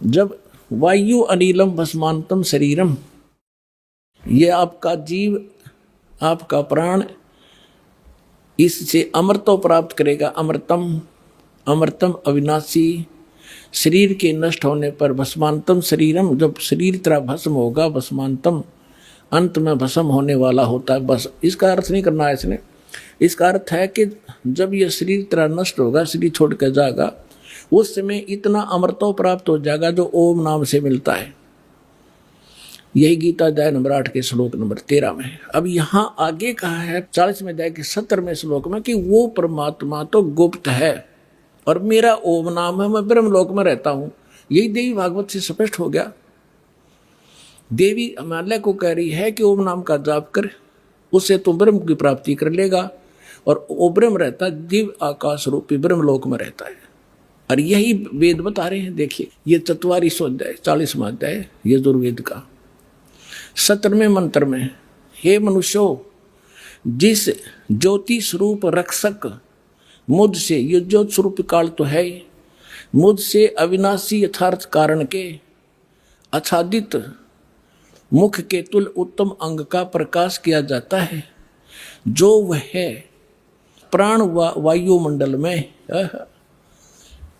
जब वायु अनिलम भस्मांतम शरीरम, ये आपका जीव, आपका प्राण इससे अमृतो प्राप्त करेगा। अमृतम, अमृतम अविनाशी। शरीर के नष्ट होने पर भस्मांतम शरीरम, जब शरीर तेरा भस्म होगा, भस्मांतम अंत में भस्म होने वाला होता है। बस इसका अर्थ नहीं करना है इसने। इसका अर्थ है कि जब ये शरीर तेरा नष्ट होगा, शरीर छोड़ कर जाएगा, उस समय इतना अमृतो प्राप्त हो जाएगा जो ओम नाम से मिलता है। यही गीता अध्याय नंबर 8 के श्लोक नंबर 13 में। अब यहाँ आगे कहा है 40वें अध्याय के 17वें श्लोक में कि वो परमात्मा तो गुप्त है और मेरा ओम नाम है, मैं ब्रह्मलोक में रहता हूँ। यही देवी भागवत से स्पष्ट हो गया। देवी हिमालय को कह रही है कि ओम नाम का जाप कर, उससे तुम ब्रह्म की प्राप्ति कर लेगा। और वो ब्रह्म रहता दिव्य आकाश रूपी ब्रह्मलोक में रहता है। और यही वेद बता रहे हैं। देखिए ये 44वां अध्याय 40वां अध्याय यजुर्वेद का 17वें मंत्र में, हे मनुष्यो, जिस ज्योति स्वरूप रक्षक मुझसे, ये ज्योति स्वरूप काल तो है, मुझसे अविनाशी यथार्थ कारण के आच्छादित मुख के तुल उत्तम अंग का प्रकाश किया जाता है, जो वह प्राण वायुमंडल में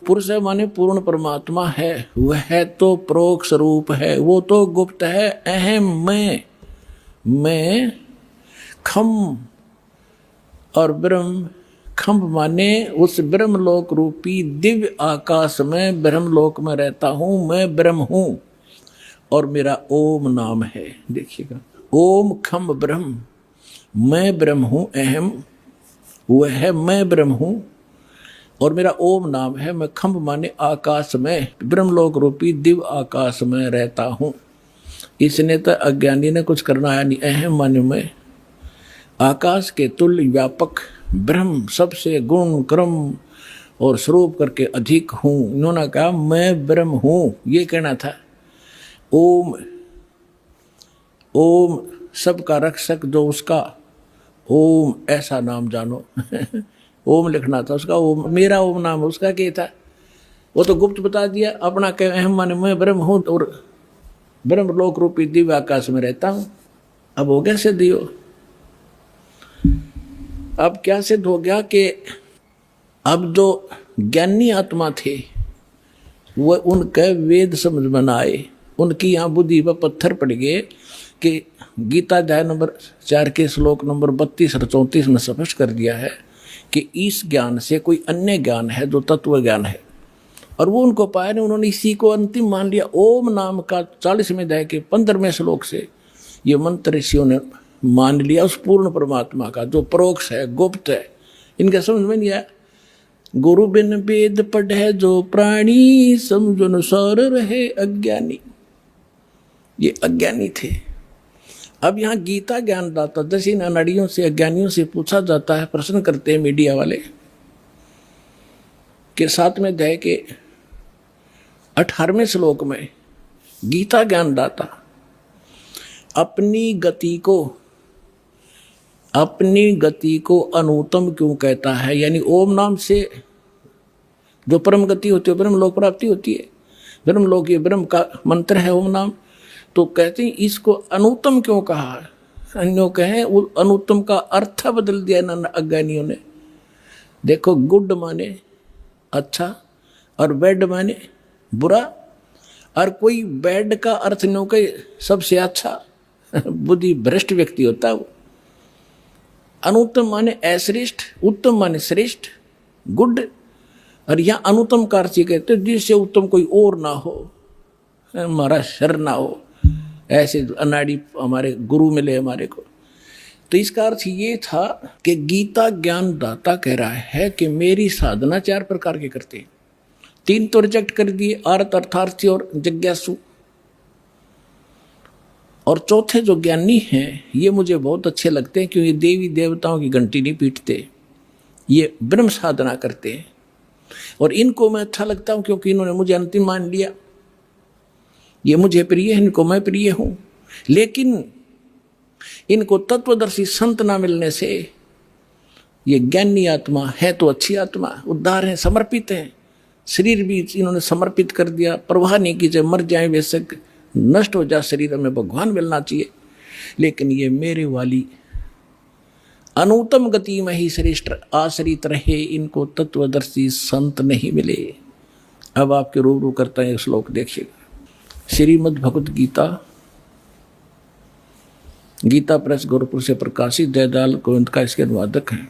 पुरुष है, माने पूर्ण परमात्मा है, वह तो प्रोक्ष रूप है, वो तो गुप्त है। अहम मैं खम और ब्रह्म, खम्भ माने उस ब्रह्मलोक रूपी दिव्य आकाश में ब्रह्मलोक में रहता हूँ, मैं ब्रह्म हूँ और मेरा ओम नाम है। देखिएगा, ओम खम ब्रह्म, मैं ब्रह्म हूँ, अहम वह है, मैं ब्रह्म हूँ और मेरा ओम नाम है। मैं खम्भ माने आकाश में, ब्रह्मलोक रूपी दिव्य आकाश में रहता हूँ। इसने तो अज्ञानी ने कुछ करना आया नहीं। अहम माने मैं आकाश के तुल्य व्यापक ब्रह्म, सबसे गुण क्रम और स्वरूप करके अधिक हूँ। इन्होंने कहा मैं ब्रह्म हूँ, ये कहना था। ओम, ओम सबका रक्षक जो उसका ओम, ऐसा नाम जानो। ओम लिखना था उसका, ओम मेरा ओम नाम, उसका क्या था वो तो गुप्त बता दिया। अपना कह अहम माने मैं ब्रह्म हूँ और ब्रह्मलोक रूपी दिव्य आकाश में रहता हूँ। अब हो गया सिद्ध हो। अब क्या सिद्ध हो गया कि अब जो ज्ञानी आत्मा थे वो उनके वेद समझ में आए, उनकी यहाँ बुद्धि पर पत्थर पड़ गए कि गीता अध्याय नंबर 4 के श्लोक नंबर 32 और 34 में स्पष्ट कर दिया है कि इस ज्ञान से कोई अन्य ज्ञान है जो तत्व ज्ञान है, और वो उनको पाया नहीं। उन्होंने इसी को अंतिम मान लिया। ओम नाम का 40वें अध्याय के 15वें श्लोक से ये मंत्र ऋषियों ने मान लिया उस पूर्ण परमात्मा का जो परोक्ष है, गुप्त है। इनका समझ में नहीं आया। गुरु बिन वेद पढ़े जो प्राणी, समझो अनुसार रहे अज्ञानी। ये अज्ञानी थे। अब यहाँ गीता ज्ञानदाता जैसे इन अनाड़ियों से, अज्ञानियों से पूछा जाता है, प्रश्न करते हैं मीडिया वाले कि 7वें अध्याय के 18वें श्लोक में गीता ज्ञानदाता अपनी गति को अनुत्तम क्यों कहता है। यानी ओम नाम से जो परम गति होती है, ब्रह्म लोक प्राप्ति होती है, ब्रह्म लोक ये ब्रह्म का मंत्र है ओम नाम, तो कहते हैं इसको अनुत्तम क्यों कहा है। अन्यों कहें अनुत्तम का अर्थ बदल दिया ना अज्ञानियों ने। देखो, गुड माने अच्छा और बैड माने बुरा, और कोई बैड का अर्थ नहीं कहे सबसे अच्छा। बुद्धि भ्रष्ट व्यक्ति होता है वो। अनुत्तम माने अश्रेष्ठ, उत्तम माने श्रेष्ठ, गुड। और यहाँ अनुत्तम का अर्थ कहते जिससे उत्तम कोई और ना हो, हमारा शर ना हो, ऐसे अनाड़ी हमारे गुरु मिले हमारे को। तो इसका अर्थ ये था कि गीता ज्ञानदाता कह रहा है कि मेरी साधना 4 प्रकार के करते हैं। 3 तो रिजेक्ट कर दिए, आर्त, अर्थार्थी और जिज्ञासु। और चौथे जो ज्ञानी हैं ये मुझे बहुत अच्छे लगते हैं, क्योंकि देवी देवताओं की घंटी नहीं पीटते, ये ब्रह्म साधना करते हैं। और इनको मैं अच्छा लगता हूं क्योंकि इन्होंने मुझे अंतिम मान लिया। ये मुझे प्रिय है, इनको मैं प्रिय हूं। लेकिन इनको तत्वदर्शी संत ना मिलने से ये ज्ञानी आत्मा है तो अच्छी आत्मा, उद्धार है, समर्पित है, शरीर भी इन्होंने समर्पित कर दिया, परवाह नहीं की, चाहे मर जाए बेशक, नष्ट हो जाए शरीर, में भगवान मिलना चाहिए, लेकिन ये मेरे वाली अनुत्तम गति में ही श्रेष्ठ आश्रित रहे, इनको तत्वदर्शी संत नहीं मिले। अब आपके रूबरू करता है श्लोक देखिएगा, श्रीमद् भगवत गीता, गीता प्रेस गोरखपुर से प्रकाशित, जयदाल गोविंद का इसके अनुवादक है,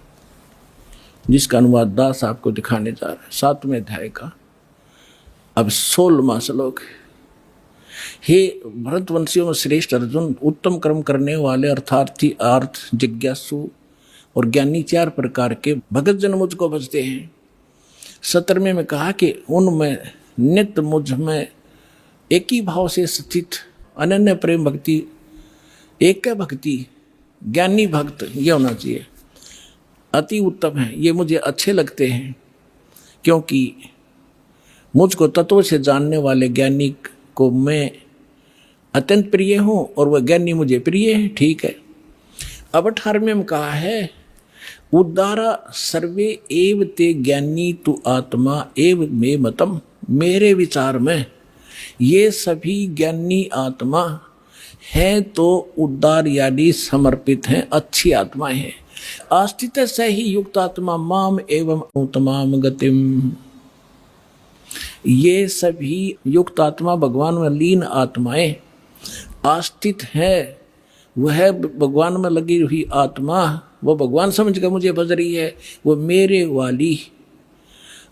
जिसका अनुवाद दास आपको दिखाने जा रहा है, 7वें अध्याय का अब 16वां श्लोक। हे भरतवंशियों में श्रेष्ठ अर्जुन, उत्तम कर्म करने वाले अर्थार्थी, अर्थ जिज्ञासु और ज्ञानी 4 प्रकार के भगत जन मुझको भजते हैं। 17वें में कहा कि उनमें नित्य मुझ में एक ही भाव से स्थित अनन्य प्रेम भक्ति, एक भक्ति, ज्ञानी भक्त ये होना चाहिए, अति उत्तम है, ये मुझे अच्छे लगते हैं, क्योंकि मुझको तत्व से जानने वाले ज्ञानी को मैं अत्यंत प्रिय हूँ और वह ज्ञानी मुझे प्रिय है। ठीक है। अब 18वें में कहा है, उदारा सर्वे एव ते ज्ञानी तु आत्मा एव मे मतम, मेरे विचार में ये सभी ज्ञानी आत्मा है तो उदार यानी समर्पित हैं, अच्छी आत्माएं हैं। आस्थित से ही युक्त आत्मा माम एवं उत्तमाम गतिम, ये सभी युक्त आत्मा भगवान में लीन आत्माएं आस्थित है, वह भगवान में लगी हुई आत्मा, वो भगवान समझ कर मुझे भज रही है, वो मेरे वाली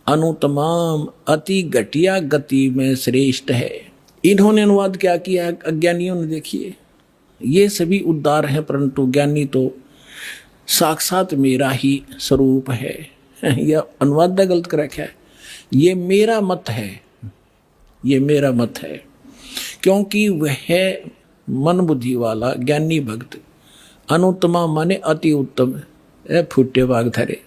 अनुतमाम अति घटिया गति में श्रेष्ठ है। इन्होंने अनुवाद क्या किया अज्ञानियों ने, देखिए ये सभी उद्धार हैं, परंतु ज्ञानी तो साक्षात मेरा ही स्वरूप है। यह अनुवाद गलत कर रखा है, ये मेरा मत है, ये मेरा मत है, क्योंकि वह मन बुद्धि वाला ज्ञानी भक्त अनुत्तमा माने अति उत्तम, फुटे बाग धरे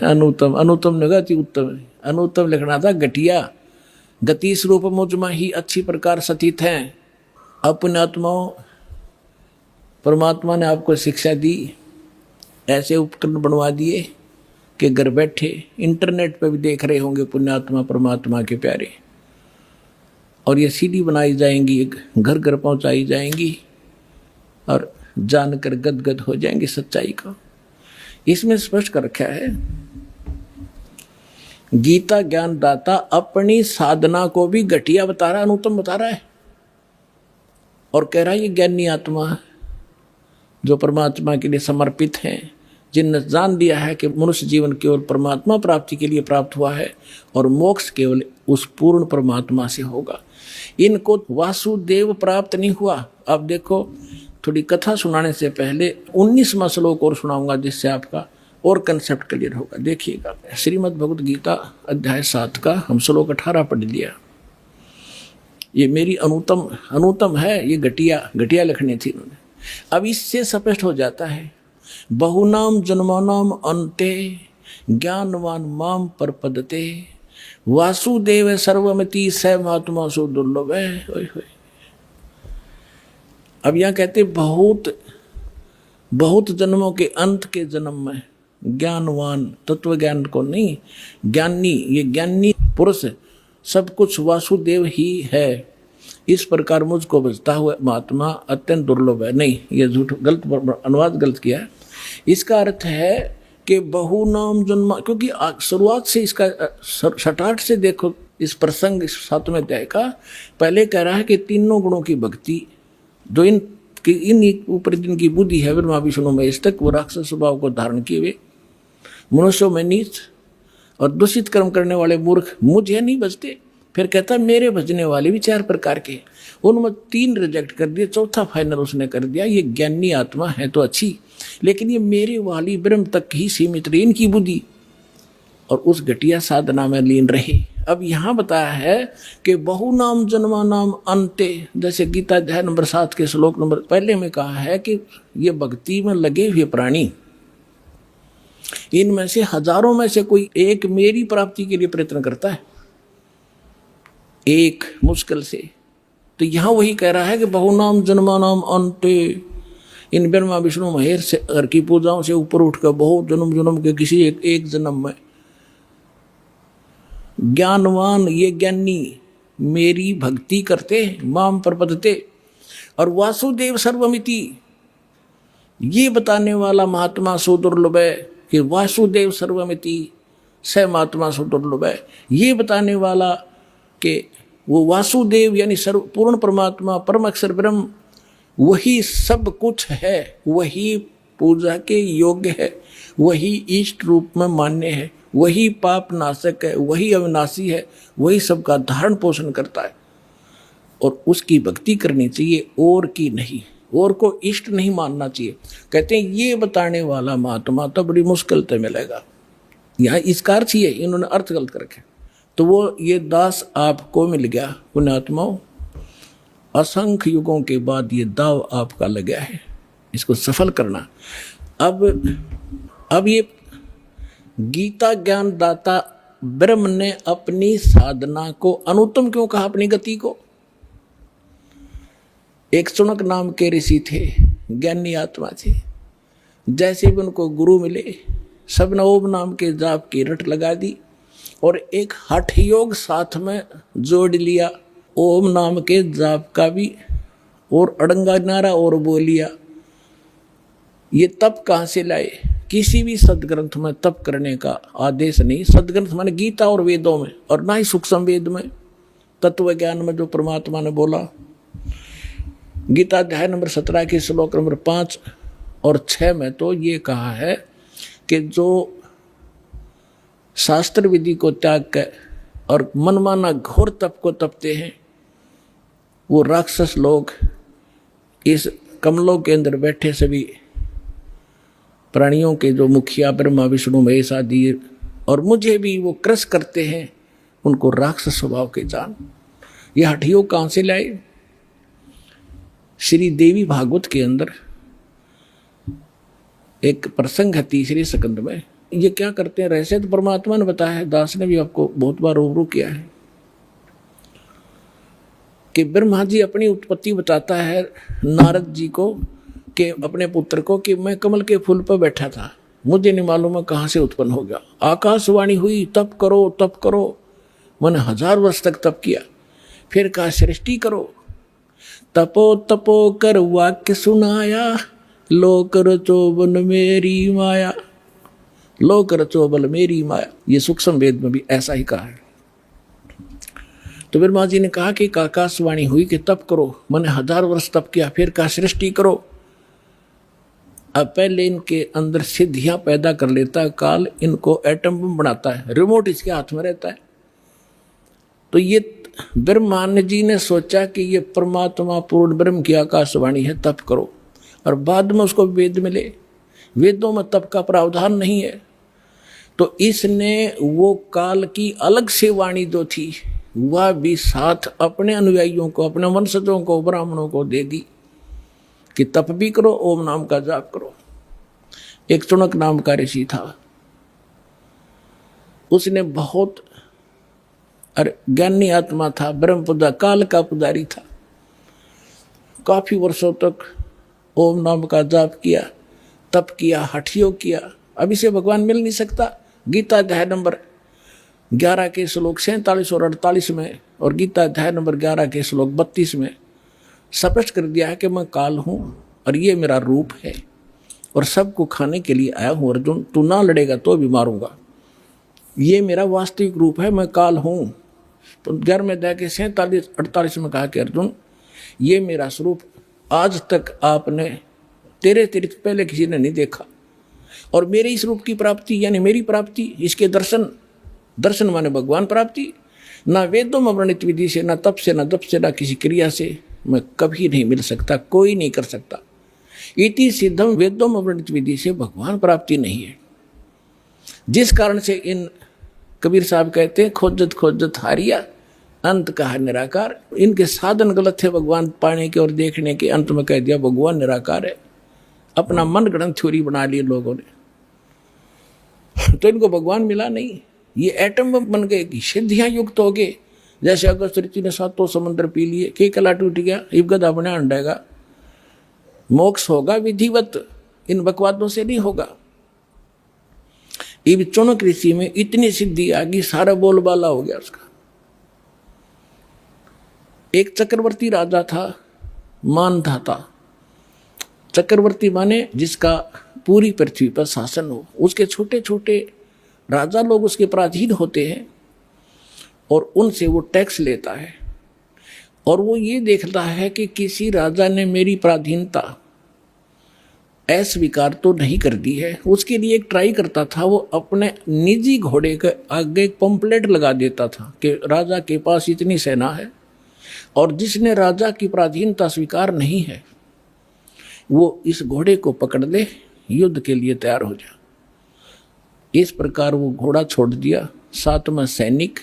अनुत्तम, अनुत्तम ने अति उत्तम, अनुत्तम लिखना था घटिया, गति स्वरूप मुझमा ही अच्छी प्रकार स्थित हैं। अपने आत्माओं, परमात्मा ने आपको शिक्षा दी, ऐसे उपकरण बनवा दिए कि घर बैठे इंटरनेट पे भी देख रहे होंगे पुण्यात्मा परमात्मा के प्यारे, और ये सीडी बनाई जाएंगी, घर घर पहुंचाई जाएंगी और जानकर गदगद हो जाएंगे सच्चाई का। इसमें स्पष्ट कर रखा है, गीता ज्ञान दाता अपनी साधना को भी घटिया बता रहा है, अनुत्तम बता रहा है, और कह रहा है ये ज्ञानी आत्मा जो परमात्मा के लिए समर्पित हैं, जिनने जान दिया है कि मनुष्य जीवन केवल परमात्मा प्राप्ति के लिए प्राप्त हुआ है और मोक्ष केवल उस पूर्ण परमात्मा से होगा, इनको वासुदेव प्राप्त नहीं हुआ। अब देखो, थोड़ी कथा सुनाने से पहले 19वां श्लोक और सुनाऊंगा, जिससे आपका और कंसेप्ट क्लियर होगा। देखिएगा, श्रीमद् भगवत गीता अध्याय 7 का हम श्लोक 18 पढ़ लिया। ये मेरी अनुतम है, ये घटिया लिखनी थी उन्होंने। अब इससे स्पष्ट हो जाता है, बहुनाम जन्मानाम अन्ते ज्ञानवान माम परपदते वासुदेव सर्वमति स महात्मा सु दुर्लभ है। अब यहाँ कहते बहुत जन्मों के अंत के जन्म में ज्ञानवान, तत्व ज्ञान को नहीं, ज्ञानी, ये ज्ञानी पुरुष सब कुछ वासुदेव ही है, इस प्रकार मुझको बचता हुआ महात्मा अत्यंत दुर्लभ है। नहीं, ये झूठ, गलत अनुवाद गलत किया है। इसका अर्थ है कि बहुनाम जन्म, क्योंकि शुरुआत से इसका सटाट से देखो इस प्रसंग 7वें अध्याय का, पहले कह रहा है कि तीनों गुणों की भक्ति जो इन ऊपर जिनकी बुद्धि है ब्रह्मा विष्णु महेश तक, वो राक्षस स्वभाव को धारण किए हुए मनुष्यों में नीच और दूषित कर्म करने वाले मूर्ख मुझे नहीं बचते। फिर कहता मेरे भजने वाले भी 4 प्रकार के, उनमें 3 रिजेक्ट कर दिए, चौथा फाइनल उसने कर दिया, ये ज्ञानी आत्मा है तो अच्छी, लेकिन ये मेरे वाली ब्रह्म तक ही सीमित रही इनकी बुद्धि, और उस घटिया साधना में लीन रहे। अब यहाँ बताया है कि बहुनाम जन्मा नाम अंते, जैसे गीता अध्याय नंबर 7 के श्लोक नंबर पहले में कहा है कि ये भक्ति में लगे हुए प्राणी, इनमें से हजारों में से कोई एक मेरी प्राप्ति के लिए प्रयत्न करता है, एक मुश्किल से। तो यहाँ वही कह रहा है कि बहुनाम जन्मा नाम अंते, इन ब्रह्मा विष्णु महेश से घर की पूजाओं से ऊपर उठकर बहुत जन्म के किसी एक जन्म में ज्ञानवान ये ज्ञानी मेरी भक्ति करते माम प्रपद्यते। और वासुदेव सर्वमिति, ये बताने वाला महात्मा सुदुर्लभ है कि वासुदेव सर्वमिति स महात्मा सुदुर्लभ है। ये बताने वाला कि वो वासुदेव यानी सर्व पूर्ण परमात्मा परम अक्षर ब्रह्म वही सब कुछ है, वही पूजा के योग्य है, वही इष्ट रूप में मान्य है, वही पाप नाशक है, वही अविनाशी है, वही सबका धारण पोषण करता है और उसकी भक्ति करनी चाहिए और की नहीं, और को इष्ट नहीं मानना चाहिए। कहते हैं ये बताने वाला महात्मा तो बड़ी मुश्किल से मिलेगा। यहाँ इसका अर्थ ही है, इन्होंने अर्थ गलत कर रखे। तो वो ये दास आपको मिल गया पुण्यात्माओं, असंख्य युगों के बाद ये दाव आपका लग गया है, इसको सफल करना। अब ये गीता ज्ञान दाता ब्रह्म ने अपनी साधना को अनुत्तम क्यों कहा, अपनी गति को। एक सुनक नाम के ऋषि थे, ज्ञानी आत्मा थे, जैसे भी उनको गुरु मिले सबने ओम नाम के जाप की रट लगा दी और एक हठ योग साथ में जोड़ लिया, ओम नाम के जाप का भी और अड़ंगा नारा और बोल लिया। ये तप कहाँ से लाए, किसी भी सदग्रंथ में तप करने का आदेश नहीं। सदग्रंथ माने गीता और वेदों में, और ना ही सूक्ष्म वेद में, तत्व ज्ञान में जो परमात्मा ने बोला। गीता अध्याय नंबर 17 के श्लोक नंबर 5 और 6 में तो ये कहा है कि जो शास्त्र विधि को त्याग कर और मनमाना घोर तप को तपते हैं वो राक्षस लोग इस कमलों के अंदर बैठे सभी प्राणियों के जो मुखिया ब्रह्मा विष्णु महेश आदि और मुझे भी वो क्रस करते हैं, उनको राक्षस स्वभाव के जान। ये हठियों कहाँ से लाए। श्री देवी भागवत के अंदर एक प्रसंग है तीसरे स्कंद में। ये क्या करते हैं, रहस्य तो परमात्मा ने बताया है, दास ने भी आपको बहुत बार रूबरू किया है कि ब्रह्मा जी अपनी उत्पत्ति बताता है नारद जी को कि अपने पुत्र को कि मैं कमल के फूल पर बैठा था, मुझे नहीं मालूम है कहाँ से उत्पन्न हो गया। आकाशवाणी हुई तप करो तप करो, मैंने 1000 वर्ष तक तप किया। फिर कहा सृष्टि करो, तपो तपो कर वाक्य सुनाया, लोक रचो बल मेरी माया, लोक रचो बल मेरी माया। ये सूक्ष्म वेद में भी ऐसा ही कहा है। तो ब्रह्मा जी ने कहा कि आकाशवाणी हुई कि तप करो, मैंने 1000 वर्ष तप किया। फिर कहा सृष्टि करो। अब पहले इनके अंदर सिद्धियां पैदा कर लेता है काल, इनको एटम बम बनाता है, रिमोट इसके हाथ में रहता है। तो ये ब्रह्मा जी ने सोचा कि ये परमात्मा पूर्ण ब्रह्म की आकाशवाणी है, तप करो। और बाद में उसको वेद मिले, वेदों में तप का प्रावधान नहीं है, तो इसने वो काल की अलग से वाणी जो थी वह भी साथ अपने अनुयायियों को, अपने वंशजों को, ब्राह्मणों को दे दी कि तप भी करो, ओम नाम का जाप करो। एक चुनक नाम का ऋषि था, उसने बहुत ज्ञानी आत्मा था, ब्रह्म पुजा काल का पुजारी था, काफी वर्षों तक ओम नाम का जाप किया, तप किया, हठयोग किया। अब इसे भगवान मिल नहीं सकता। गीता अध्याय नंबर 11 के श्लोक 47 और 48 में और गीता अध्याय नंबर 11 के श्लोक 32 में स्पष्ट कर दिया है कि मैं काल हूं और ये मेरा रूप है और सबको खाने के लिए आया हूं। अर्जुन तू ना लड़ेगा तो भी मारूंगा, ये मेरा वास्तविक रूप है, मैं काल हूं। तो 11वें अध्याय के 47-48 में कहा कि अर्जुन ये मेरा स्वरूप आज तक आपने तेरे अतिरिक्त पहले किसी ने नहीं देखा, और मेरे इस रूप की प्राप्ति यानी मेरी प्राप्ति, इसके दर्शन, दर्शन माने भगवान प्राप्ति, ना वेदों में वर्णित विधि से, ना तप से, ना दप से, ना किसी क्रिया से मैं कभी नहीं मिल सकता, कोई नहीं कर सकता। इति सिद्धम, वेदों में वर्णित विधि से भगवान प्राप्ति नहीं है। जिस कारण से इन कबीर साहब कहते हैं खोजत खोजत हारिया, अंत कहा निराकार। इनके साधन गलत थे भगवान पाने के और देखने के, अंत में कह दिया भगवान निराकार है। अपना मन गणन थ्योरी बना ली लोगों ने, तो इनको भगवान मिला नहीं। ये एटम बम बन गए कि सिद्धियां युक्त हो गए। जैसे अगस्त ऋषि ने 7 समंदर पी लिए, के कला टूट गया, इब गदा बना अंडेगा। मोक्ष होगा विधिवत, इन बकवादों से नहीं होगा। इब चुनक ऋषि में इतनी सिद्धि आ गई, सारा बोलबाला हो गया उसका। एक चक्रवर्ती राजा था, मानधाता। चक्रवर्ती माने जिसका पूरी पृथ्वी पर शासन हो। उसके छोटे छोटे राजा लोग उसके पराधीन होते हैं और उनसे वो टैक्स लेता है, और वो ये देखता है कि किसी राजा ने मेरी पराधीनता अस्वीकार तो नहीं कर दी है। उसके लिए एक ट्राई करता था, वो अपने निजी घोड़े के आगे एक पंपलेट लगा देता था कि राजा के पास इतनी सेना है और जिसने राजा की पराधीनता स्वीकार नहीं है वो इस घोड़े को पकड़ ले, युद्ध के लिए तैयार हो जा। इस प्रकार वो घोड़ा छोड़ दिया, साथ में सैनिक,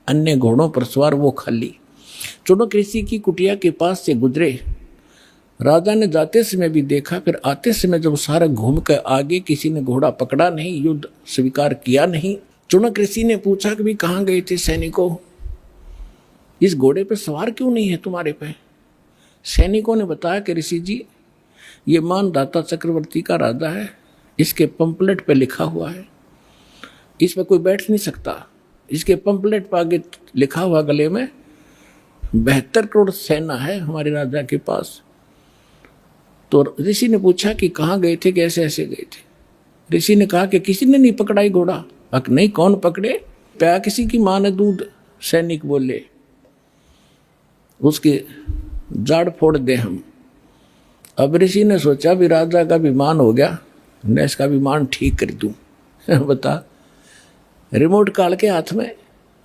अन्य घोड़ों पर सवार, वो खाली। चुनक ऋषि की कुटिया के पास से गुजरे। राजा ने जाते समय भी देखा, फिर आते समय जब सारा घूम कर आगे, किसी ने घोड़ा पकड़ा नहीं, युद्ध स्वीकार किया नहीं। चुनक ऋषि ने पूछा कि भी कहाँ गए थे सैनिकों, इस घोड़े पे सवार क्यों नहीं है तुम्हारे पे? सैनिकों ने बताया कि ऋषि जी, ये मानधाता चक्रवर्ती का राजा है, इसके पंपलेट पे लिखा हुआ है, इस पे कोई बैठ नहीं सकता। इसके पंपलेट पर आगे लिखा हुआ गले में 72 करोड़ सेना है हमारे राजा के पास। तो ऋषि ने पूछा कि कहाँ गए थे, कैसे ऐसे गए थे? ऋषि ने कहा कि किसी ने नहीं पकड़ा घोड़ा। नहीं, कौन पकड़े? प्या किसी की माँ ने दूध। सैनिक बोले, उसके जाड़ फोड़ दे हम। अब ऋषि ने सोचा भी राजा का विमान हो गया, मैं इसका विमान ठीक कर दूं। बता, रिमोट काल के हाथ में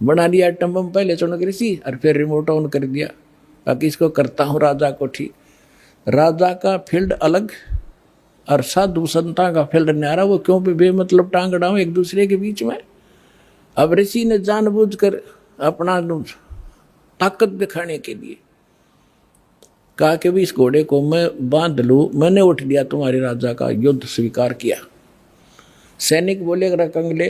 बना लिया एटम बम पहले चुनक ऋषि, और फिर रिमोट ऑन कर दिया ताकि इसको करता हूँ राजा को ठीक। राजा का फील्ड अलग और साधु संता का फील्ड न्यारा, वो क्यों भी बेमतलब टांग अड़ाऊं एक दूसरे के बीच में। अब ऋषि ने जानबूझकर अपना ताकत दिखाने के लिए कहा कि भी इस घोड़े को मैं बांध लूं, मैंने उठ लिया तुम्हारे राजा का युद्ध स्वीकार किया। सैनिक बोले, अगर कंगले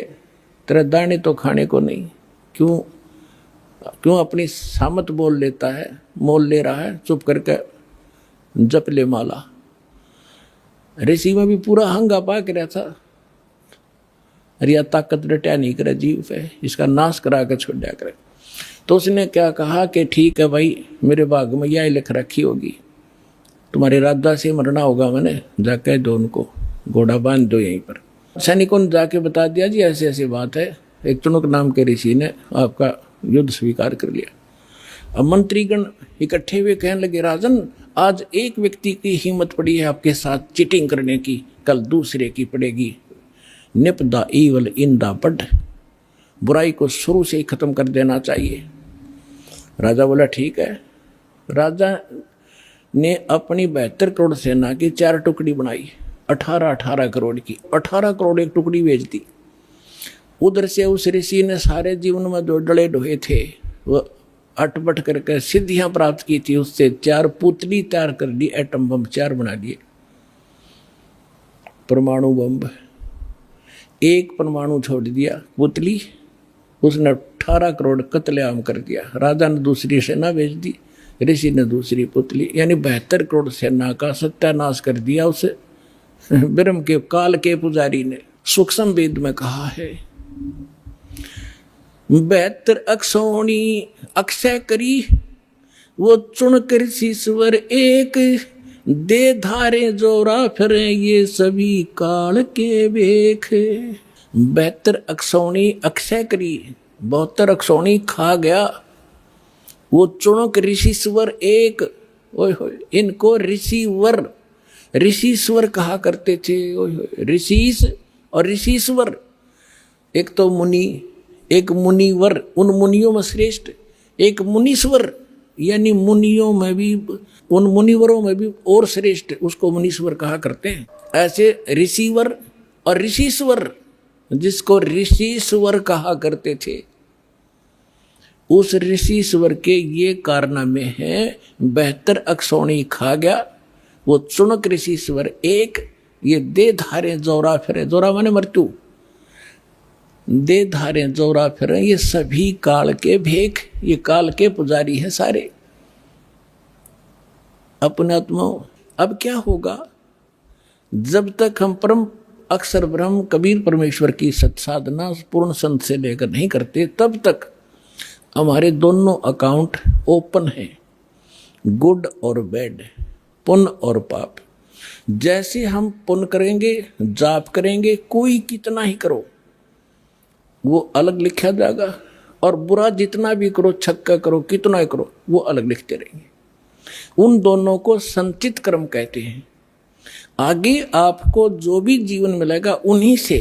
तेरा दाने तो खाने को नहीं, क्यों अपनी सामत बोल लेता है, मोल ले रहा है, चुप करके जप ले माला। ऋषि में भी पूरा हंगा पा के रहता, अरे या ताकत रटा नहीं करे जीव पे, इसका नाश करा के छोड़ दिया करे। तो उसने क्या कहा कि ठीक है भाई, मेरे भाग में यह लिख रखी होगी, तुम्हारे राजा से मरना होगा, मैंने जाके दो उनको, घोड़ा बांध दो यहीं पर। सैनिकों ने जाके बता दिया, जी ऐसी ऐसी बात है, एक चुनक नाम के ऋषि ने आपका युद्ध स्वीकार कर लिया। अब मंत्रीगण इकट्ठे हुए कहने लगे, राजन, आज एक व्यक्ति की हिम्मत पड़ी है आपके साथ चीटिंग करने की, कल दूसरे की पड़ेगी। Nip the evil in the bud, बुराई को शुरू से ही खत्म कर देना चाहिए। राजा बोला ठीक है। राजा ने अपनी 72 करोड़ सेना की 4 टुकड़ी बनाई, 18 करोड़ की, 18 करोड़ एक टुकड़ी भेज दी। उधर से उस ऋषि ने सारे जीवन में जो डले ढोए थे वो अटपट करके सिद्धियां प्राप्त की थी, उससे 4 पुतली तैयार कर दी, एटम बम 4 बना दिए, परमाणु बम। एक परमाणु छोड़ दिया पुतली, उसने 18 करोड़ कत्लेआम कर दिया। राजा ने दूसरी सेना भेज दी, ऋषि ने दूसरी पुतली, यानी 72 करोड़ सेना का सत्यानाश कर दिया उस ब्रह्म के काल के पुजारी ने। सूक्ष्म वेद में कहा है, 72 अक्षौणी अक्षय करी, वो चुनक ऋषि स्वर एक, दे धारे जोरा फिरे ये सभी काल के बेख। 72 अक्षौणी अक्षय करी, 72 अक्षौणी खा गया, वो चुनक ऋषिश्वर एक। ओए होए, इनको ऋषिश्वर कहा करते थे। ओए होए, ऋषिस और ऋषिश्वर, एक तो मुनि, एक मुनिवर, उन मुनियों में श्रेष्ठ, एक मुनीश्वर, यानी मुनियों में भी, उन मुनिवरों में भी और श्रेष्ठ, उसको मुनीश्वर कहा करते हैं। ऐसे ऋषिवर और ऋषिश्वर, जिसको ऋषिश्वर कहा करते थे, उस ऋषिश्वर के ये कारनामे हैं। 72 अक्षौणी खा गया, वो चुनक ऋषिश्वर एक, ये दे धारे जोरा फिरे, जोरा माने मृत्यु, दे धारे जोरा फिरे ये सभी काल के भेख, ये काल के पुजारी हैं सारे अपने आत्मा। अब क्या होगा, जब तक हम परम अक्षर ब्रह्म कबीर परमेश्वर की सत्साधना पूर्ण संत से लेकर नहीं करते, तब तक हमारे दोनों अकाउंट ओपन हैं, गुड और बैड, पुण्य और पाप। जैसे हम पुण्य करेंगे, जाप करेंगे, कोई कितना ही करो वो अलग लिखा जाएगा, और बुरा जितना भी करो, छक्का करो, कितना ही करो, वो अलग लिखते रहेंगे। उन दोनों को संचित कर्म कहते हैं। आगे आपको जो भी जीवन मिलेगा उन्हीं से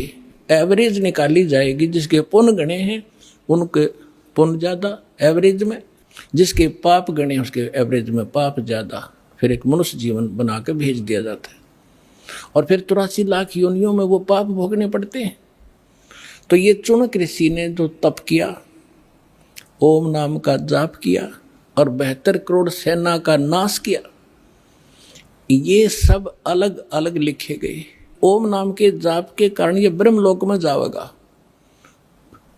एवरेज निकाली जाएगी। जिसके पुण्य गणे हैं उनके पुण्य ज़्यादा एवरेज में, जिसके पाप गणे उसके एवरेज में पाप ज़्यादा। फिर एक मनुष्य जीवन बना के भेज दिया जाता है, और फिर 83 लाख योनियों में वो पाप भोगने पड़ते हैं। तो ये चुनक ऋषि ने जो तप किया, ओम नाम का जाप किया और 72 करोड़ सेना का नाश किया, ये सब अलग अलग लिखे गए। ओम नाम के जाप के कारण ये ब्रह्मलोक में जाएगा,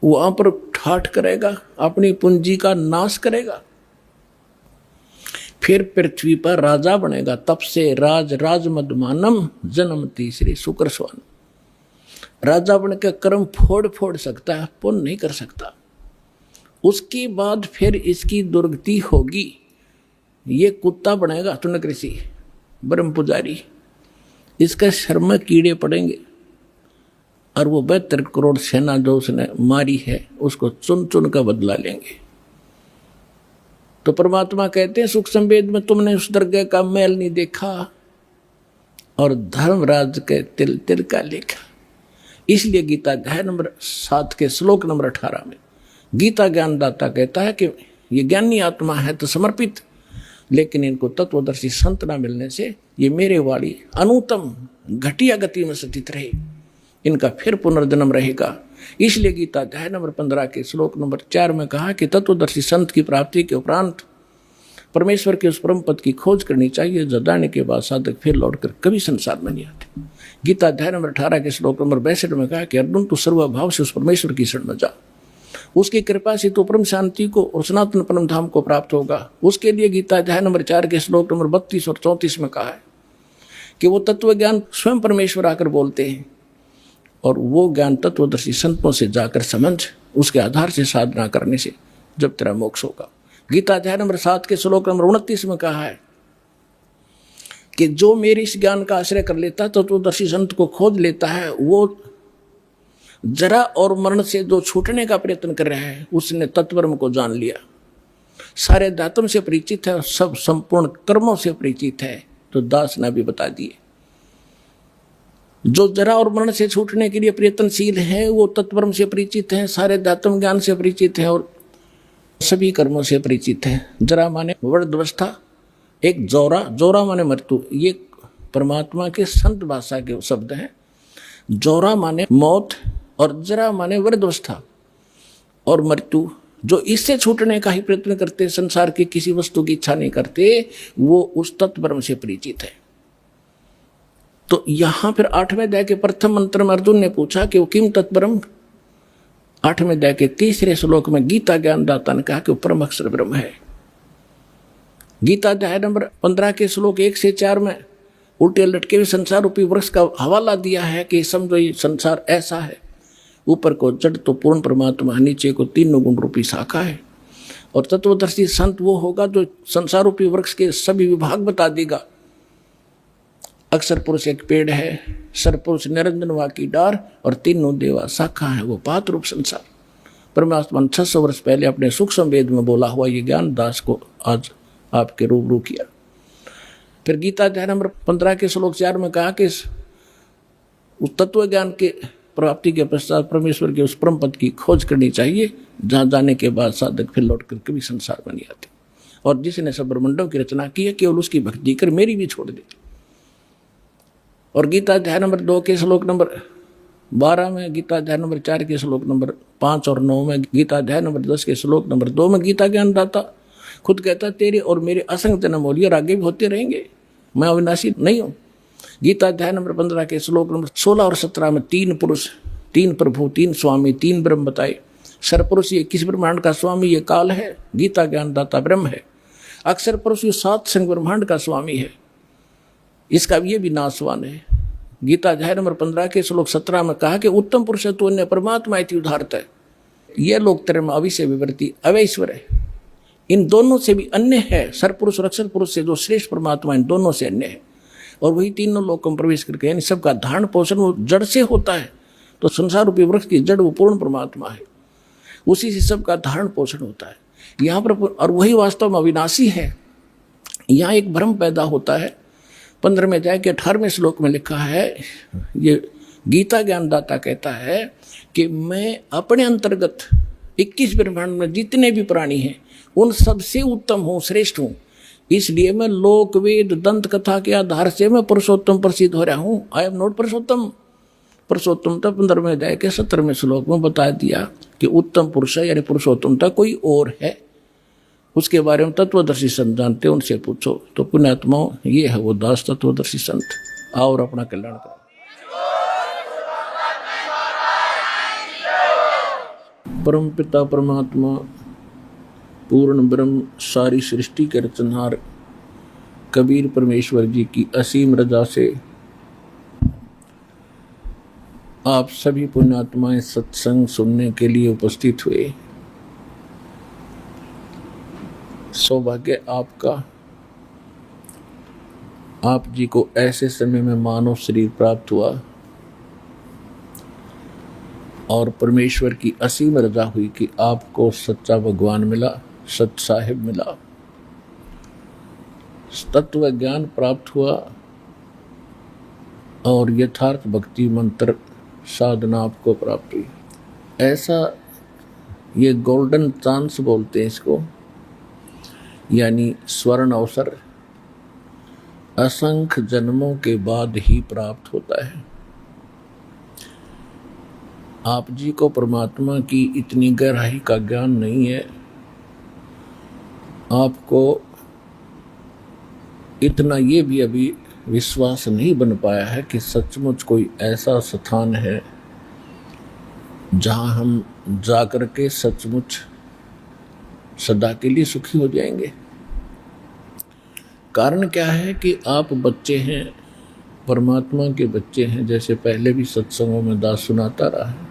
वहां पर ठाठ करेगा, अपनी पूंजी का नाश करेगा, फिर पृथ्वी पर राजा बनेगा। तप से राज मदमानम जन्म तीसरे शुक्र स्वान। राजा बनकर कर्म फोड़ सकता है, पुण्य नहीं कर सकता। उसके बाद फिर इसकी दुर्गति होगी, ये कुत्ता बनेगा चुनक ऋषि, ब्रह्म पुजारी। इसके शर में कीड़े पड़ेंगे, और वो 72 करोड़ सेना जो उसने मारी है उसको चुन चुन का बदला लेंगे। तो परमात्मा कहते हैं सुख संवेद में तुमने उस दरगाह का मैल नहीं देखा, और धर्मराज के तिल तिल का लेखा। इसलिए गीता अध्याय नंबर 7 के श्लोक नंबर 18 में गीता ज्ञानदाता कहता है कि ये ज्ञानी आत्मा है तो समर्पित, लेकिन इनको तत्वदर्शी संत न मिलने से ये मेरे वाली अनुत्तम घटिया गति में स्थित रहे, इनका फिर पुनर्जन्म रहेगा। इसलिए गीता अध्याय नंबर 15 के श्लोक नंबर 4 में कहा कि तत्वदर्शी संत की प्राप्ति के उपरांत परमेश्वर के उस परम पद की खोज करनी चाहिए, जो जाने के बाद साधक फिर लौटकर कभी संसार में नहीं आते। गीता अध्याय नंबर 18 के श्लोक नंबर 62 में कहा कि अर्जुन तू सर्वभाव से उस परमेश्वर की शरण में जा, उसकी कृपा से तो परम शांति को और सनातन परम धाम को प्राप्त होगा। उसके लिए गीता अध्याय नंबर 4 के श्लोक नंबर 32 और 34 में कहा है कि वो तत्व ज्ञान स्वयं परमेश्वर आकर बोलते हैं, और वो ज्ञान तत्वदर्शी संतों से जाकर समझ, उसके आधार से साधना करने से जब तेरा मोक्ष होगा। गीता अध्याय नंबर 7 के श्लोक नंबर 29 में कहा है कि जो मेरे इस ज्ञान का आश्रय कर लेता है, तत्वदर्शी संत को खोज लेता है, वो जरा और मरण से जो छूटने का प्रयत्न कर रहा है उसने तत्वब्रह्म को जान लिया, सारे धातुओं से परिचित है, सब संपूर्ण कर्मों से परिचित है। तो दास ने भी बता दिए, जो जरा और मरण से छूटने के लिए प्रयत्नशील है वो तत्वब्रह्म से परिचित है, सारे धातुम ज्ञान से परिचित है और सभी कर्मों से परिचित है। जरा माने वृद्धावस्था, एक जोरा माने मृत्यु, ये परमात्मा के संत भाषा के शब्द हैं। जोरा माने मौत और जरा माने वृद्धावस्था और मृत्यु। जो इससे छूटने का ही प्रयत्न करते, संसार की किसी वस्तु की इच्छा नहीं करते, वो उस तत्वब्रह्म से परिचित है। तो यहां फिर 8वें अध्याय के प्रथम मंत्र में अर्जुन ने पूछा कि वो किम तत्ब्रह्म। 8वें अध्याय के 3रे श्लोक में गीता ज्ञानदाता ने कहा कि वो परम अक्षर ब्रह्म है। गीता अध्याय नंबर 15 के श्लोक 1 से 4 में उल्टे लटके हुए संसार रूपी वृक्ष का हवाला दिया है कि समझो ये संसार ऐसा है, ऊपर को जड़ तो पूर्ण परमात्मा, नीचे को 3 गुण रूपी शाखा है। और तत्वदर्शी संत वो होगा जो संसार रूपी वृक्ष के सभी विभाग बता देगा। अक्षर पुरुष एक पेड़ है, सरपुरुष निरंजन वा की डार और 3 देवा शाखा है, वो पात रूप संसार। परमात्मा ने 600 वर्ष पहले अपने सूक्ष्म वेद में बोला हुआ ये ज्ञान दास को आज आपके रूबरू किया। फिर गीता अध्याय नंबर 15 के श्लोक 4 में कहा कि उस तत्व ज्ञान के प्राप्ति के पश्चात परमेश्वर के उस परम पद की खोज करनी चाहिए, जहाँ जाने के बाद साधक फिर लौट कर कभी संसार में नहीं आते। और जिसने सब ब्रह्मांडों की रचना की है केवल उसकी भक्ति कर मेरी भी छोड़ दे। और गीता अध्याय नंबर 2 के श्लोक नंबर 12 में, गीता अध्याय नंबर 4 के श्लोक नंबर 5 और 9 में, गीता अध्याय नंबर 10 के श्लोक नंबर 2 में गीता ज्ञानदाता खुद कहता तेरे और मेरे असंख्य जन्म हो लिए और आगे भी होते रहेंगे, मैं अविनाशी नहीं हूँ। गीता अध्याय नंबर 15 के श्लोक नंबर 16 और 17 में 3 पुरुष, 3 प्रभु, 3 स्वामी, 3 ब्रह्म बताए। सरपुरुष ये किस ब्रह्मांड का स्वामी, ये काल है, गीता ज्ञानदाता ब्रह्म है। अक्षर पुरुष ये 7 संग ब्रह्मांड का स्वामी है, इसका ये भी नाशवान है। गीता अध्याय नंबर 15 के श्लोक 17 में कहा कि उत्तम पुरुष तो अन्य परमात्मा इति उदाहरत है। यह लोक त्रय में अविषय विवृत्ति अवैश्वर है, इन दोनों से भी अन्य है। सरपुरुष रक्षक पुरुष से जो श्रेष्ठ परमात्मा इन दोनों से अन्य है। और वही तीनों लोकों में प्रवेश करके यानी सबका धारण पोषण वो जड़ से होता है। तो संसार रूपी वृक्ष की जड़ वो पूर्ण परमात्मा है, उसी से सबका धारण पोषण होता है यहाँ पर। और वही वास्तव में अविनाशी है। यहाँ एक भ्रम पैदा होता है। 15वें अध्याय के 18वें श्लोक में लिखा है, ये गीता ज्ञानदाता कहता है कि मैं अपने अंतर्गत 21 ब्रह्मांड में जितने भी प्राणी हैं उन सबसे उत्तम हूँ, श्रेष्ठ हूँ। इसलिए मैं लोक वेद दंत कथा के आधार से मैं पुरुषोत्तम प्रसिद्ध हो रहा हूँ। आई एम नॉट पुरुषोत्तम। पुरुषोत्तमता 15वें अध्याय के 17वें श्लोक में बता दिया कि उत्तम पुरुष है यानी पुरुषोत्तमता कोई और है। उसके बारे में तत्वदर्शी संत जानते, उनसे पूछो। तो पुण्यात्मा ये है वो दास तत्वदर्शी संत। आओ और अपना कल्याण करो। परम पिता परमात्मा पूर्ण ब्रह्म सारी सृष्टि के रचनहार कबीर परमेश्वर जी की असीम रजा से आप सभी पुण्यात्माएं सत्संग सुनने के लिए उपस्थित हुए। सौभाग्य आपका, आप जी को ऐसे समय में मानव शरीर प्राप्त हुआ और परमेश्वर की असीम रजा हुई कि आपको सच्चा भगवान मिला, सच साहिब मिला, तत्व ज्ञान प्राप्त हुआ और यथार्थ भक्ति मंत्र साधना आपको प्राप्त हुई। ऐसा ये गोल्डन चांस बोलते हैं इसको, यानी स्वर्ण अवसर असंख्य जन्मों के बाद ही प्राप्त होता है। आप जी को परमात्मा की इतनी गहराई का ज्ञान नहीं है, आपको इतना ये भी अभी विश्वास नहीं बन पाया है कि सचमुच कोई ऐसा स्थान है जहां हम जाकर के सचमुच सदा के लिए सुखी हो जाएंगे। कारण क्या है कि आप बच्चे हैं, परमात्मा के बच्चे हैं। जैसे पहले भी सत्संगों में दास सुनाता रहा है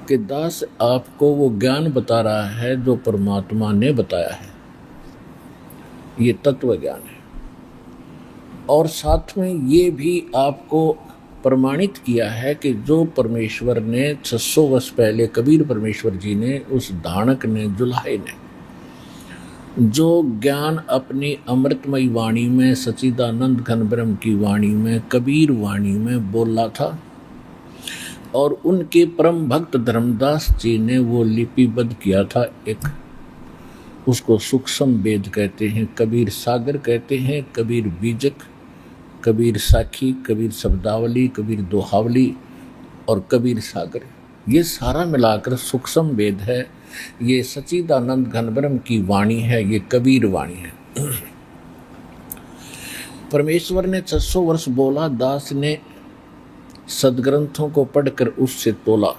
कि दास आपको वो ज्ञान बता रहा है जो परमात्मा ने बताया है, ये तत्व ज्ञान है। और साथ में ये भी आपको प्रमाणित किया है कि जो परमेश्वर ने 600 वर्ष पहले कबीर परमेश्वर जी ने, उस धाणक ने, जुलाहे ने जो ज्ञान अपनी अमृतमयी वाणी में, सच्चिदानंद घन ब्रह्म की वाणी में, कबीर वाणी में बोला था और उनके परम भक्त धर्मदास जी ने वो लिपिबद्ध किया था। एक उसको सूक्ष्म वेद कहते हैं, कबीर सागर कहते हैं, कबीर बीजक, कबीर साखी, कबीर शब्दावली, कबीर दोहावली और कबीर सागर। ये सारा मिलाकर सूक्ष्म वेद है। ये सच्चिदानंद घन ब्रह्म की वाणी है, ये कबीर वाणी है। परमेश्वर ने 600 वर्ष बोला, दास ने सदग्रंथों को पढ़कर उससे तोला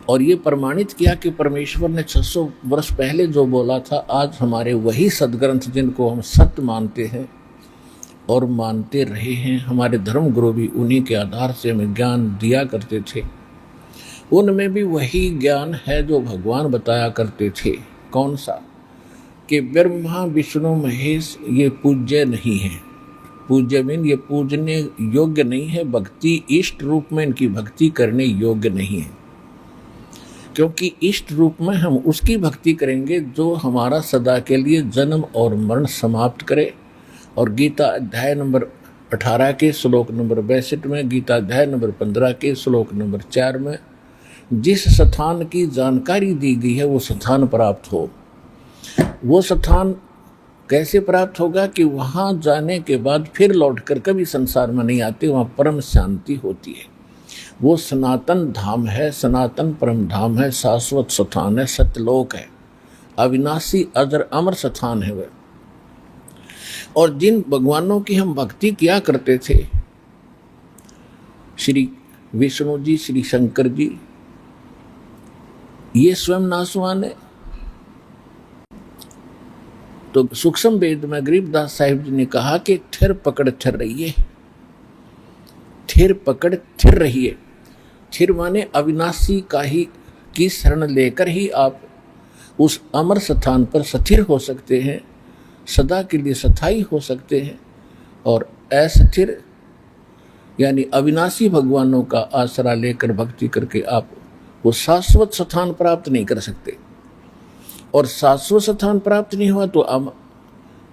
और ये प्रमाणित किया कि परमेश्वर ने 600 वर्ष पहले जो बोला था, आज हमारे वही सदग्रंथ जिनको हम सत्य मानते हैं और मानते रहे हैं, हमारे धर्म गुरु भी उन्हीं के आधार से हमें ज्ञान दिया करते थे, उनमें भी वही ज्ञान है जो भगवान बताया करते थे। कौन सा? कि ब्रह्मा विष्णु महेश ये पूज्य नहीं है। पूज्य मीन ये पूजने योग्य नहीं है, भक्ति इष्ट रूप में इनकी भक्ति करने योग्य नहीं है, क्योंकि इष्ट रूप में हम उसकी भक्ति करेंगे जो हमारा सदा के लिए जन्म और मरण समाप्त करे। और गीता अध्याय नंबर 18 के श्लोक नंबर 62 में, गीता अध्याय नंबर 15 के श्लोक नंबर 4 में जिस स्थान की जानकारी दी गई है वो स्थान प्राप्त हो। वो स्थान कैसे प्राप्त होगा कि वहाँ जाने के बाद फिर लौटकर कभी संसार में नहीं आते, वहाँ परम शांति होती है। वो सनातन धाम है, सनातन परम धाम है, शाश्वत स्थान है, सत्यलोक है, अविनाशी अजर अमर स्थान है वह। और जिन भगवानों की हम भक्ति किया करते थे, श्री विष्णु जी, श्री शंकर जी, ये स्वयं नासवान है। तो सूक्ष्म वेद में गरीबदास साहिब जी ने कहा कि थिर पकड़ थिर रहिए, थिर पकड़ थिर रहिए। थिर माने अविनाशी का ही की शरण लेकर ही आप उस अमर स्थान पर स्थिर हो सकते हैं, सदा के लिए स्थायी हो सकते हैं। और अस्थिर यानी अविनाशी भगवानों का आसरा लेकर भक्ति करके आप वो शाश्वत स्थान प्राप्त नहीं कर सकते। और शाश्वत स्थान प्राप्त नहीं हुआ तो आप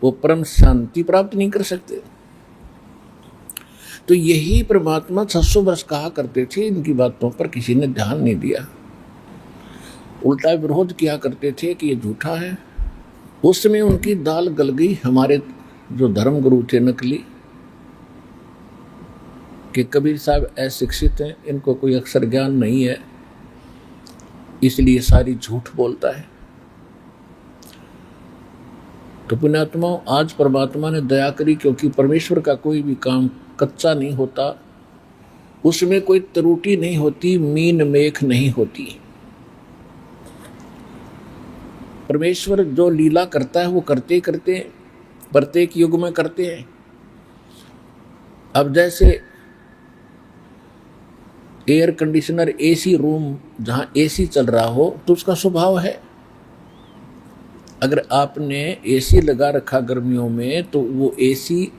वो परम शांति प्राप्त नहीं कर सकते। तो यही परमात्मा 600 वर्ष कहा करते थे, इनकी बातों पर किसी ने ध्यान नहीं दिया, उल्टा विरोध किया करते थे कि ये झूठा है। उस समय उनकी दाल गल गई। हमारे जो धर्म गुरु थे नकली कि कबीर साहब अशिक्षित हैं, इनको कोई अक्षर ज्ञान नहीं है, इसलिए सारी झूठ बोलता है। तो पुण्यात्माओं, आज परमात्मा ने दया करी, क्योंकि परमेश्वर का कोई भी काम कच्चा नहीं होता, उसमें कोई त्रुटि नहीं होती, मीन मेख नहीं होती। परमेश्वर जो लीला करता है वो करते करते प्रत्येक युग में करते हैं। अब जैसे एयर कंडीशनर एसी रूम जहां एसी चल रहा हो तो उसका स्वभाव है, अगर आपने एसी लगा रखा गर्मियों में तो वो एसी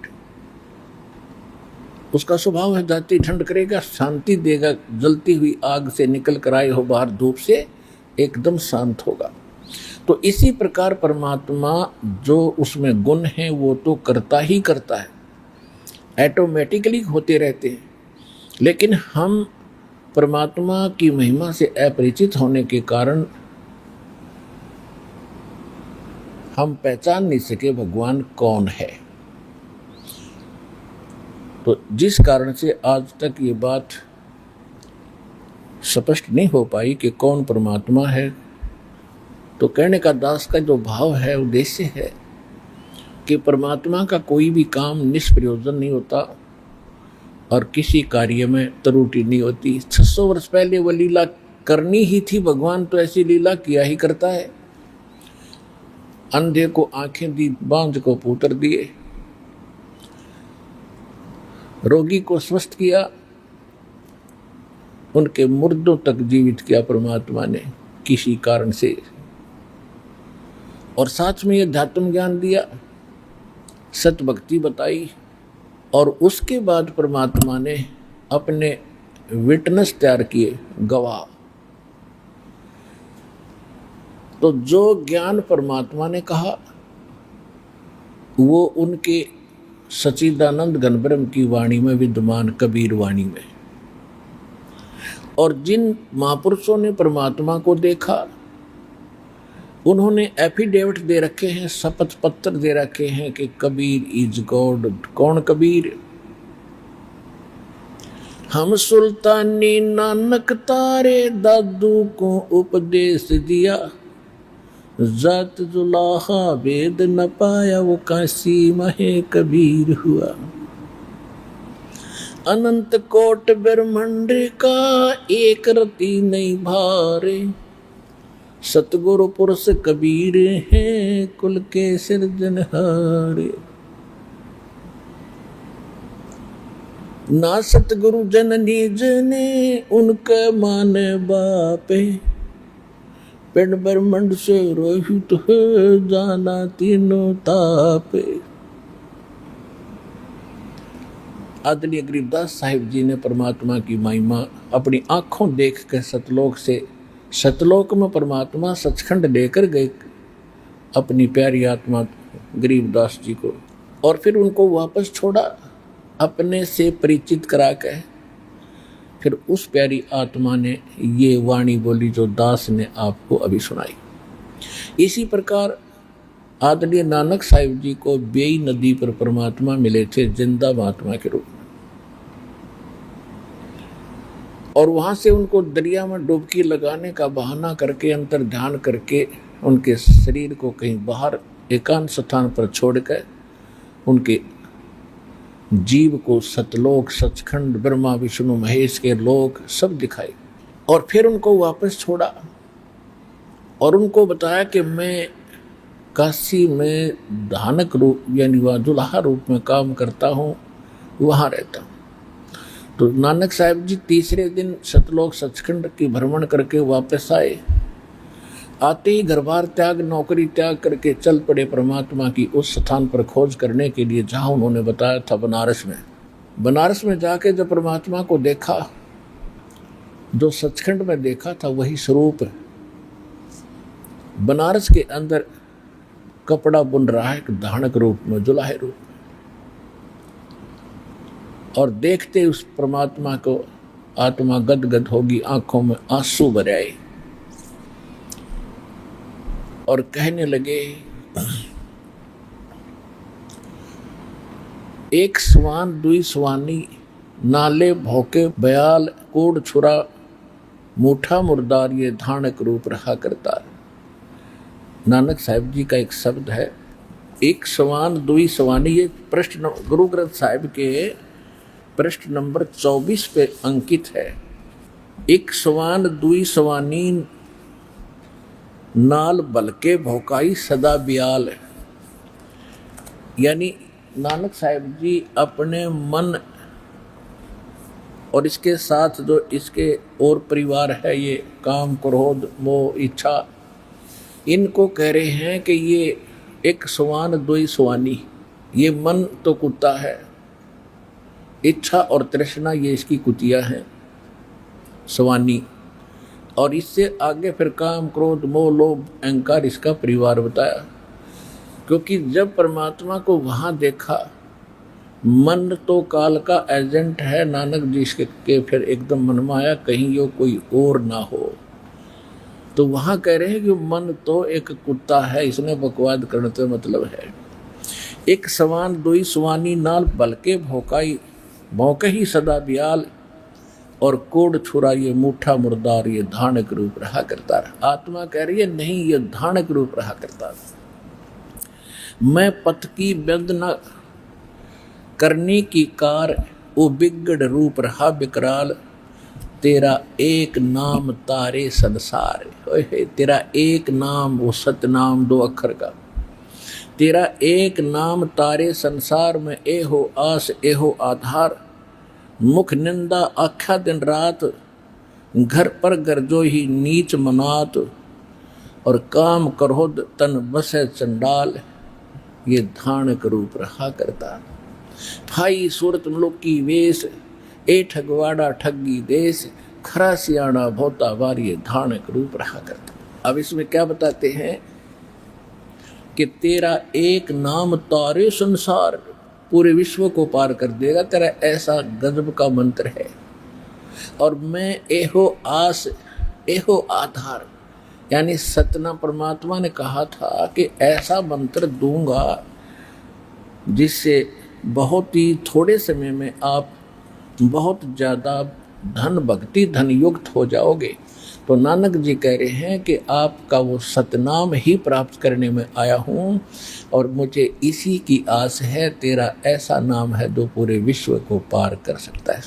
उसका स्वभाव है, जाती ठंड करेगा, शांति देगा, जलती हुई आग से निकल कर आए हो बाहर धूप से एकदम शांत होगा। तो इसी प्रकार परमात्मा जो उसमें गुण है वो तो करता ही करता है, ऑटोमेटिकली होते रहते हैं। लेकिन हम परमात्मा की महिमा से अपरिचित होने के कारण हम पहचान नहीं सके भगवान कौन है। तो जिस कारण से आज तक ये बात स्पष्ट नहीं हो पाई कि कौन परमात्मा है, तो कहने का दास का जो भाव है, उद्देश्य है कि परमात्मा का कोई भी काम निष्प्रयोजन नहीं होता और किसी कार्य में त्रुटि नहीं होती। 600 वर्ष पहले वो लीला करनी ही थी, भगवान तो ऐसी लीला किया ही करता है। अंधे को आंखें दी, बांझ को पुत्र दिए, रोगी को स्वस्थ किया, उनके मुर्दों तक जीवित किया परमात्मा ने किसी कारण से, और साथ में ये अध्यात्म ज्ञान दिया, सत भक्ति बताई। और उसके बाद परमात्मा ने अपने विटनेस तैयार किए, गवाह। तो जो ज्ञान परमात्मा ने कहा वो उनके सच्चिदानंद घन ब्रह्म की वाणी में विद्यमान, कबीर वाणी में। और जिन महापुरुषों ने परमात्मा को देखा उन्होंने एफिडेविट दे रखे हैं, शपथ पत्र दे रखे हैं कि कबीर इज गॉड। कौन कबीर? हम सुल्तानी नानक तारे दादू को उपदेश दिया, जात जुलाहा वेद न पाया वो काशी महे कबीर हुआ। अनंत कोट ब्रह्मांड का एक रति नहीं भारे, सतगुरु पुरुष कबीर हैं कुल के सिरजनहारे। ना सतगुरु जननी जने उनका मान बापे, पिंड ब्रह्मंड से रोहित है जाना तीनों तापे। आदरणीय गरीबदास साहिब जी ने परमात्मा की महिमा अपनी आंखों देख कर सतलोक में परमात्मा सचखंड लेकर गए अपनी प्यारी आत्मा गरीबदास जी को, और फिर उनको वापस छोड़ा अपने से परिचित करा के। फिर उस प्यारी आत्मा ने ये वाणी बोली जो दास ने आपको अभी सुनाई। इसी प्रकार आदरणीय नानक साहिब जी को बेई नदी पर परमात्मा मिले थे जिंदा महात्मा के रूप में, और वहां से उनको दरिया में डुबकी लगाने का बहाना करके अंतर ध्यान करके उनके शरीर को कहीं बाहर एकांत स्थान पर छोड़कर उनके जीव को सतलोक, सचखंड, ब्रह्मा विष्णु महेश के लोक सब दिखाए, और फिर उनको वापस छोड़ा और उनको बताया कि मैं काशी में धानक रूप यानी वह दुल्हा रूप में काम करता हूँ, वहाँ रहता हूँ। तो नानक साहब जी तीसरे दिन सतलोक सचखंड की भ्रमण करके वापस आए। आते ही घर बार त्याग, नौकरी त्याग करके चल पड़े परमात्मा की उस स्थान पर खोज करने के लिए जहाँ उन्होंने बताया था, बनारस में। बनारस में जाके जब परमात्मा को देखा, जो सचखंड में देखा था वही स्वरूप है। बनारस के अंदर कपड़ा बुन रहा है एक धानक रूप में, जुलाहे रूप में, और देखते उस परमात्मा को आत्मा गदगद होगी, आंखों में आंसू भर आए और कहने लगे, एक स्वान दुई स्वानी, नाले भौके बयाल, कोड छुरा मूठा मुर्दार, ये धानक रूप रहा करता। नानक साहिब जी का एक शब्द है, एक स्वान दुई स्वानी। ये प्रश्न गुरु ग्रंथ साहिब के पृष्ठ नंबर 24 पे अंकित है। एक स्वान दुई स्वानी, नाल बलके भौकाई सदा बियाल। यानी नानक साहिब जी अपने मन और इसके साथ जो इसके और परिवार है, ये काम, क्रोध, मोह, इच्छा, इनको कह रहे हैं कि ये एक स्वान दुई स्वानी। ये मन तो कुत्ता है, इच्छा और तृष्णा ये इसकी कुतिया है, स्वानी। और इससे आगे फिर काम, क्रोध, मोह, लोभ, अहंकार इसका परिवार बताया। क्योंकि जब परमात्मा को वहाँ देखा, मन तो काल का एजेंट है, नानक जी के फिर एकदम मन में आया कहीं यो कोई और ना हो। तो वहाँ कह रहे हैं कि मन तो एक कुत्ता है, इसने बकवाद करने से मतलब है। एक सवान दुई सुवानी, नाल बलके भौकाई, भौके ही सदा बियाल, और कोड छुरा ये मूठा मुर्दार, ये धानक रूप रहा करता। आत्मा कह रही है नहीं, ये धानक रूप रहा करता। मैं पथ की व्यद न करने की कार, वो बिगड़ रूप रहा बिकराल, तेरा एक नाम तारे संसार। तेरा एक नाम, वो सतनाम 2 अक्षर का, तेरा एक नाम तारे संसार में, ए हो आस ए हो आधार, मुख निंदा आख्या दिन रात, घर पर गरजो ही नीच मनात, और काम क्रोध तन बसे चंडाल, ये धानक रूप रहा करता। भाई सूरत मुलुक की वेश, ए ठगवाड़ा ठगी देश, खरा सियाणा भोता वार, ये धानक रूप रहा करता। अब इसमें क्या बताते हैं कि तेरा एक नाम तारे संसार, पूरे विश्व को पार कर देगा, तेरा ऐसा गजब का मंत्र है। और मैं एहो आस एहो आधार, यानी सतना परमात्मा ने कहा था कि ऐसा मंत्र दूंगा जिससे बहुत ही थोड़े समय में आप बहुत ज़्यादा धन भक्ति धन युक्त हो जाओगे। तो नानक जी कह रहे हैं कि आपका वो सतनाम ही प्राप्त करने में आया हूँ, और मुझे इसी की आस है, तेरा ऐसा नाम है जो पूरे विश्व को पार कर सकता है।